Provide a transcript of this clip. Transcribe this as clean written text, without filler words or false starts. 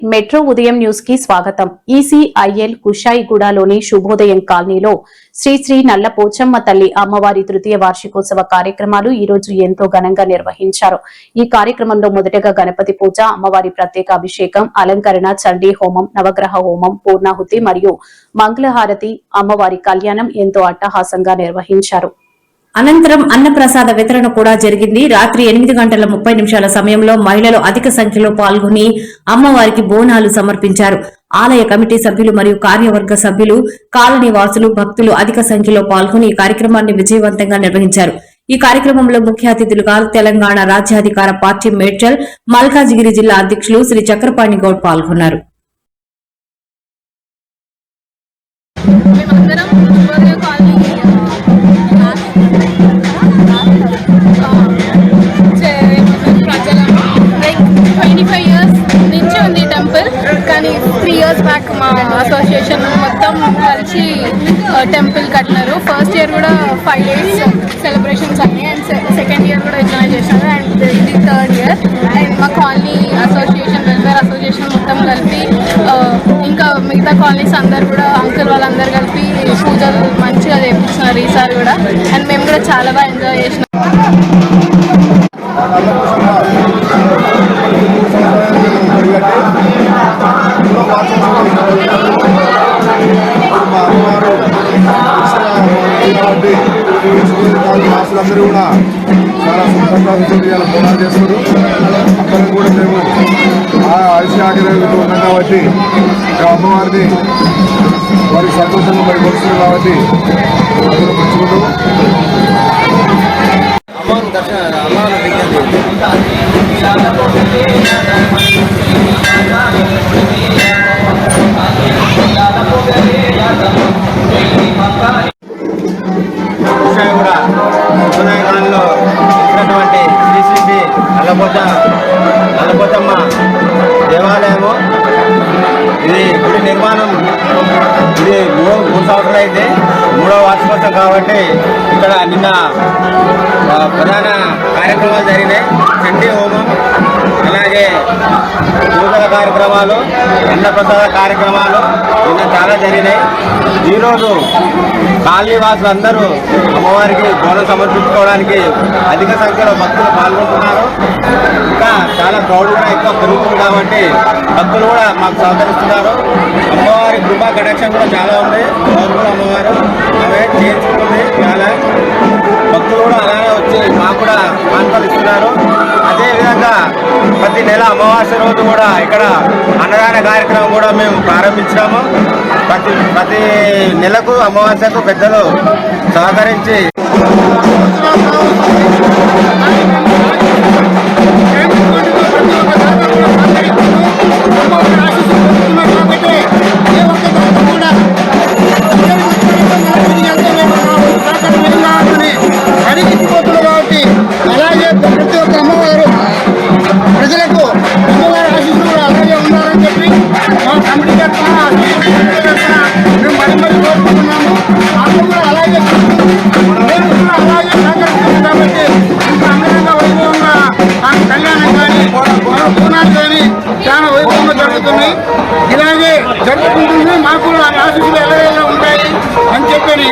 Metro ఉదయం news కి స్వాగతం. ఈసీఐఎల్ కుషాయిగూడలోని శుభోదయం కాలనీలో శ్రీ శ్రీ నల్ల పోచమ్మ తల్లి అమ్మవారి తృతీయ వార్షికోత్సవ కార్యక్రమాలు ఈ రోజు ఎంతో ఘనంగా నిర్వహించారు. ఈ కార్యక్రమంలో మొదటగా గణపతి పూజ, అమ్మవారి ప్రత్యేక అభిషేకం, అలంకరణ, చండీ హోమం, నవగ్రహ హోమం, పూర్ణాహుతి మరియు మంగళహారతి, అమ్మవారి కళ్యాణం ఎంతో అట్టహాసంగా నిర్వహించారు. అనంతరం అన్నప్రసాద వితరణ కూడా జరిగింది. రాత్రి 8:30 సమయంలో మహిళలు అధిక సంఖ్యలో పాల్గొని అమ్మవారికి బోనాలు సమర్పించారు. ఆలయ కమిటీ సభ్యులు మరియు కార్యవర్గ సభ్యులు, కాలనీ వాసులు, భక్తులు అధిక సంఖ్యలో పాల్గొని ఈ కార్యక్రమాన్ని విజయవంతంగా నిర్వహించారు. ఈ కార్యక్రమంలో ముఖ్య అతిథులుగా తెలంగాణ రాజ్యాధికార పార్టీ మేడ్చల్ మల్కాజిగిరి జిల్లా అధ్యక్షులు శ్రీ చక్రపాణి గౌడ్ పాల్గొన్నారు. బ్యాక్ మా అసోసియేషన్ మొత్తం కలిసి టెంపుల్ కట్టినారు. ఫస్ట్ ఇయర్ కూడా 5 days సెలబ్రేషన్స్ అయ్యాయి అండ్ సెకండ్ ఇయర్ కూడా ఎంజాయ్ చేశారు అండ్ ఇది థర్డ్ ఇయర్. అండ్ మా కాలనీ అసోసియేషన్, వెల్ఫేర్ అసోసియేషన్ మొత్తం కలిపి ఇంకా మిగతా కాలనీస్ అందరు కూడా అంకుల్ వాళ్ళందరూ కలిపి పూజలు మంచిగా చేయించినారు ఈసారి కూడా. అండ్ మేము కూడా చాలా బాగా ఎంజాయ్ చేసినాం. వాసులందరూ కూడా చాలా సంతోషంగా పోరాటం చేస్తున్నారు. అక్కడ కూడా మేము ఐశ్వర్యంతో ఉన్నాం కాబట్టి అమ్మవారిని వారికి సంతోషంగా మరి కొలుస్తున్నాం కాబట్టి అందరూ పంచుకుంటూ ఉదయకాలంలో ఉన్నటువంటి శ్రీ శ్రీ శ్రీ నల్లపోచమ్మ దేవాలయము. ఇది గుడి నిర్మాణం ఇది 3 సంవత్సరాలు అయితే 3వ వార్షికోత్సవం కాబట్టి ఇక్కడ నిన్న ప్రధాన కార్యక్రమాలు జరిగినాయి. చండీ హోమం, అలాగే పూజల కార్యక్రమాలు, అన్నప్రసాద కార్యక్రమాలు నిన్న చాలా జరిగినాయి. ఈరోజు కాలనీ వాసులు అందరూ అమ్మవారికి బోనం సమర్పించుకోవడానికి అధిక సంఖ్యలో భక్తులు పాల్గొంటున్నారు. ఇంకా చాలా క్రౌడ్ కూడా ఎక్కువ పెరుగుతుంది కాబట్టి భక్తులు కూడా మాకు సహకరిస్తున్నారు. అమ్మవారి కృపా కటాక్షం కూడా చాలా ఉంది. గౌరవ అమ్మవారు ఆమె చేయించుకుంటుంది. చాలా భక్తులు కూడా అలానే వచ్చి మాకు కూడా కానుకలు ఇస్తున్నారు. అదేవిధంగా ప్రతి నెల అమావాస్య రోజు కూడా ఇక్కడ అన్నదాన కార్యక్రమం కూడా మేము ప్రారంభించాము. ప్రతి నెలకు అమావాస్యకు పెద్దలు సహకరించి చాలా వైభవంగా జరుగుతున్నాయి. ఇలాగే జరుపుకుంటుంది. మాకు ఆశీస్సులు ఎలా ఉంటాయి అని చెప్పని